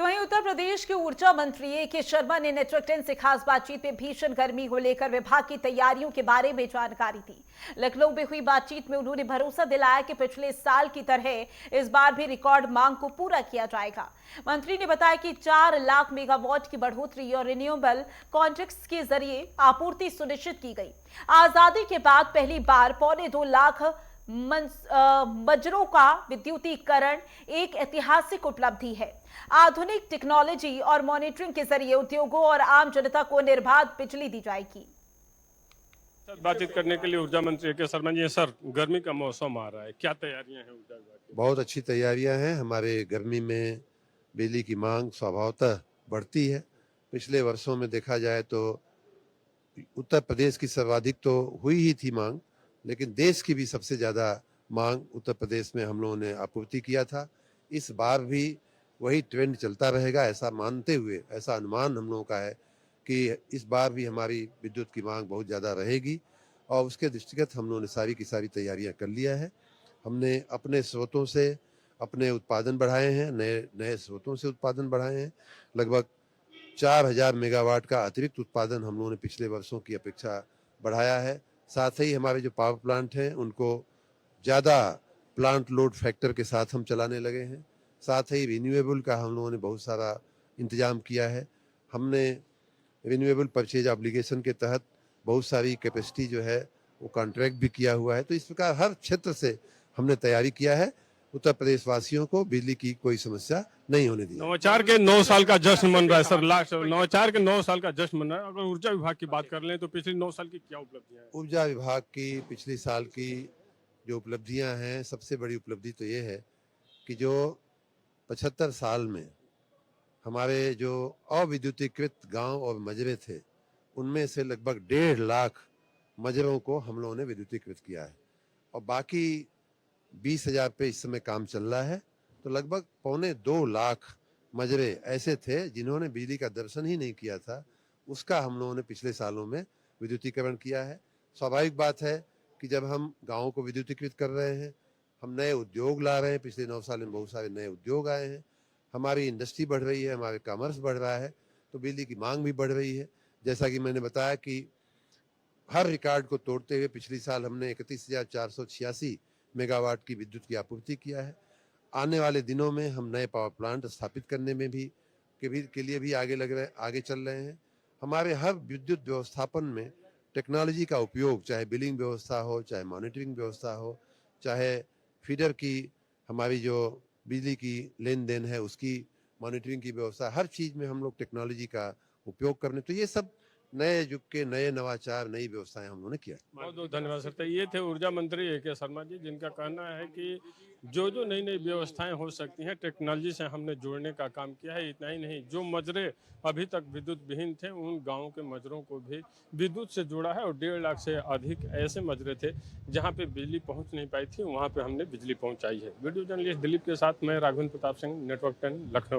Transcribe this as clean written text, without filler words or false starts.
तो वहीं उत्तर प्रदेश के ऊर्जा मंत्री ए.के. शर्मा ने नेटवर्क 10 से खास बातचीत में भीषण गर्मी को लेकर विभाग की तैयारियों के बारे में जानकारी दी। लखनऊ में हुई बातचीत में उन्होंने भरोसा दिलाया कि पिछले साल की तरह इस बार भी रिकॉर्ड मांग को पूरा किया जाएगा। मंत्री ने बताया कि 4 लाख मेगावाट की बढ़ोतरी और रिन्यूएबल कॉन्ट्रैक्ट्स के जरिए आपूर्ति सुनिश्चित की गई। आजादी के बाद पहली बार 2.25 लाख मजरों का विद्युतीकरण एक ऐतिहासिक उपलब्धि है। आधुनिक टेक्नोलॉजी और मॉनिटरिंग के जरिए उद्योगों और आम जनता को निर्बाध बिजली दी जाएगी। बातचीत करने के लिए ऊर्जा मंत्री ए.के. शर्मा जी। सर, गर्मी का मौसम आ रहा है, क्या तैयारियां हैं ऊर्जा विभाग की? बहुत अच्छी तैयारियां हैं। हमारे गर्मी में बिजली की मांग स्वभावतः बढ़ती है। पिछले वर्षों में देखा जाए तो उत्तर प्रदेश की सर्वाधिक तो हुई ही थी मांग, लेकिन देश की भी सबसे ज़्यादा मांग उत्तर प्रदेश में हम लोगों ने आपूर्ति किया था। इस बार भी वही ट्रेंड चलता रहेगा, ऐसा मानते हुए, ऐसा अनुमान हम लोगों का है कि इस बार भी हमारी विद्युत की मांग बहुत ज़्यादा रहेगी और उसके दृष्टिगत हम लोगों ने सारी की सारी तैयारियां कर लिया है। हमने अपने स्रोतों से अपने उत्पादन बढ़ाए हैं, नए नए स्रोतों से उत्पादन बढ़ाए हैं। लगभग 4000 मेगावाट का अतिरिक्त उत्पादन हम लोगों ने पिछले वर्षों की अपेक्षा बढ़ाया है। साथ ही हमारे जो पावर प्लांट हैं उनको ज़्यादा प्लांट लोड फैक्टर के साथ हम चलाने लगे हैं। साथ ही रिन्यूएबल का हम लोगों ने बहुत सारा इंतजाम किया है। हमने रिन्यूएबल परचेज ऑब्लिगेशन के तहत बहुत सारी कैपेसिटी जो है वो कॉन्ट्रैक्ट भी किया हुआ है। तो इस प्रकार हर क्षेत्र से हमने तैयारी किया है। उत्तर प्रदेश वासियों को बिजली की कोई समस्या नहीं होने दी। नवाचार के 9 साल का जश्न मन रहा है सर। लास्ट नवाचार के 9 साल का जश्न मन रहा है। अगर ऊर्जा विभाग की बात कर लें तो पिछले 9 साल की क्या उपलब्धियां हैं? ऊर्जा विभाग की पिछले साल की जो उपलब्धियां हैं, सबसे बड़ी उपलब्धि तो ये है कि जो 75 साल में हमारे जो अविद्युतीकृत गांव और मजरे थे, उनमें से लगभग 1.5 लाख मजरों को हम लोगों ने विद्युतीकृत किया है और बाकी 20,000 पे इस समय काम चल रहा है। तो लगभग 2.25 लाख मजरे ऐसे थे जिन्होंने बिजली का दर्शन ही नहीं किया था, उसका हम लोगों ने पिछले सालों में विद्युतीकरण किया है। स्वाभाविक बात है कि जब हम गाँव को विद्युतीकृत कर रहे हैं, हम नए उद्योग ला रहे हैं। पिछले 9 साल में बहुत सारे नए उद्योग आए हैं, हमारी इंडस्ट्री बढ़ रही है, हमारे कॉमर्स बढ़ रहा है, तो बिजली की मांग भी बढ़ रही है। जैसा कि मैंने बताया कि हर रिकॉर्ड को तोड़ते हुए पिछले साल हमने 31,486 मेगावाट की विद्युत की आपूर्ति किया है। आने वाले दिनों में हम नए पावर प्लांट स्थापित करने में भी के लिए भी आगे चल रहे हैं। हमारे हर विद्युत व्यवस्थापन में टेक्नोलॉजी का उपयोग, चाहे बिलिंग व्यवस्था हो, चाहे मॉनिटरिंग व्यवस्था हो, चाहे फीडर की हमारी जो बिजली की लेन देन है उसकी मॉनिटरिंग की व्यवस्था, हर चीज़ में हम लोग टेक्नोलॉजी का उपयोग करने, तो ये सब नए युग के नए नवाचार, नई व्यवस्थाएं हम लोगों ने किया। बहुत बहुत धन्यवाद सर। तो ये थे ऊर्जा मंत्री ए.के. शर्मा जी, जिनका कहना है कि जो जो नई नई व्यवस्थाएं हो सकती हैं टेक्नोलॉजी से हमने जोड़ने का काम किया है। इतना ही नहीं, जो मजरे अभी तक विद्युत विहीन थे उन गाँव के मजरों को भी विद्युत से जोड़ा है और 1.5 लाख से अधिक ऐसे मजरे थे जहाँ पे बिजली पहुँच नहीं पाई थी, वहाँ पे हमने बिजली पहुँचाई है। वीडियो जर्नलिस्ट दिलीप के साथ मैं राघवेंद्र प्रताप सिंह, नेटवर्क 10, लखनऊ।